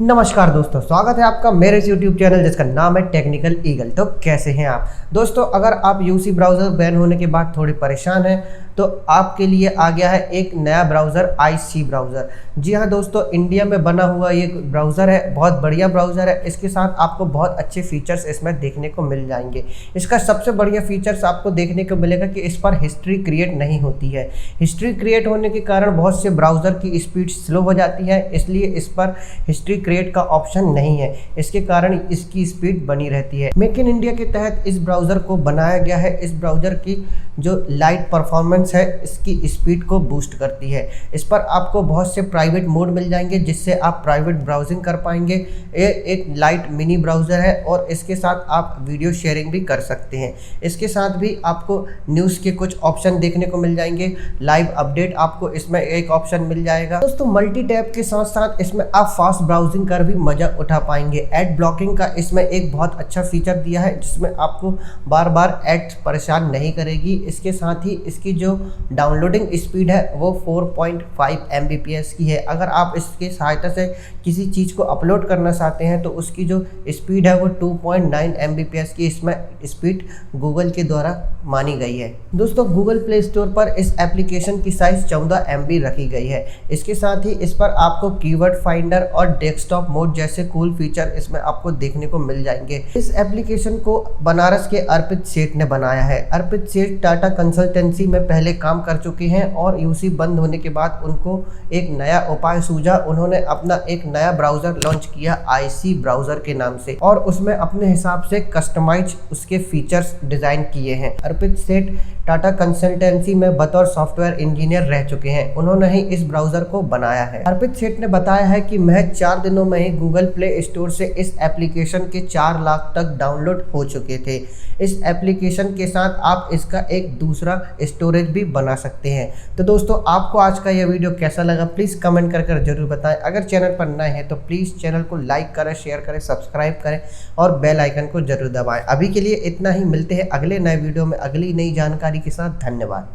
नमस्कार दोस्तों, स्वागत है आपका मेरे इस YouTube चैनल जिसका नाम है टेक्निकल ईगल। तो कैसे हैं आप दोस्तों? अगर आप यूसी ब्राउज़र बैन होने के बाद थोड़े परेशान हैं तो आपके लिए आ गया है एक नया ब्राउज़र आईसी ब्राउज़र। जी हाँ दोस्तों, इंडिया में बना हुआ ये ब्राउज़र है, बहुत बढ़िया ब्राउज़र है। इसके साथ आपको बहुत अच्छे फीचर्स इसमें देखने को मिल जाएंगे। इसका सबसे बढ़िया फीचर्स आपको देखने को मिलेगा कि इस पर हिस्ट्री क्रिएट नहीं होती है। हिस्ट्री क्रिएट होने के कारण बहुत से ब्राउज़र की स्पीड स्लो हो जाती है, इसलिए इस पर हिस्ट्री क्रिएट का ऑप्शन नहीं है। इसके कारण इसकी स्पीड बनी रहती है। मेक इन इंडिया के तहत इस ब्राउज़र को बनाया गया है। इस ब्राउज़र की जो लाइट परफॉर्मेंस है इसकी स्पीड को बूस्ट करती है। इस पर आपको बहुत से प्राइवेट मोड मिल जाएंगे जिससे आप प्राइवेट ब्राउजिंग कर पाएंगे। ये एक लाइट मिनी ब्राउज़र है और इसके साथ आप वीडियो शेयरिंग भी कर सकते हैं। इसके साथ भी आपको न्यूज़ के कुछ ऑप्शन देखने को मिल जाएंगे। लाइव अपडेट आपको इसमें एक ऑप्शन मिल जाएगा। दोस्तों मल्टी टैब के साथ साथ इसमें आप फास्ट ब्राउजिंग कर भी मजा उठा पाएंगे। एड ब्लॉकिंग का इसमें एक बहुत अच्छा फीचर दिया है जिसमें आपको बार बार एड परेशान नहीं करेगी। इसके साथ ही इसकी जो डाउनलोडिंग स्पीड है वो 4.5 Mbps की है। अगर आप इसकी सहायता से किसी चीज़ को अपलोड करना चाहते हैं तो उसकी जो स्पीड है वो 2.9 Mbps की इसमें स्पीड गूगल के द्वारा मानी गई है। दोस्तों गूगल प्ले स्टोर पर इस एप्लीकेशन की साइज 14 MB रखी गई है। इसके साथ ही इस पर आपको कीवर्ड फाइंडर और डेस्कटॉप मोड जैसे कूल फीचर इसमें आपको देखने को मिल जाएंगे। इस एप्लीकेशन को बनारस के अर्पित सेठ ने बनाया है। अर्पित सेठ टाटा कंसल्टेंसी में पहले काम कर चुके हैं और यूसी बंद होने के बाद उनको एक नया उपाय सूझा। उन्होंने अपना एक नया ब्राउज़र लॉन्च किया आईसी ब्राउज़र के नाम से और उसमें अपने हिसाब से कस्टमाइज उसके फीचर्स डिज़ाइन किए हैं। अर्पित सेठ टाटा कंसल्टेंसी में बतौर सॉफ्टवेयर इंजीनियर रह चुके हैं। उन्होंने ही इस ब्राउज़र को बनाया है। अर्पित सेठ ने बताया है कि महज 4 दिनों में ही गूगल प्ले स्टोर से इस एप्लीकेशन के 4 लाख तक डाउनलोड हो चुके थे। इस एप्लीकेशन के साथ आप इसका एक दूसरा स्टोरेज भी बना सकते हैं। तो दोस्तों आपको आज का यह वीडियो कैसा लगा प्लीज़ कमेंट कर जरूर बताएं। अगर चैनल पर नए हैं तो प्लीज़ चैनल को लाइक करें, शेयर करें, सब्सक्राइब करें और बेल आइकन को जरूर दबाएं। अभी के लिए इतना ही, मिलते हैं अगले नए वीडियो में अगली नई जानकारी के साथ। धन्यवाद।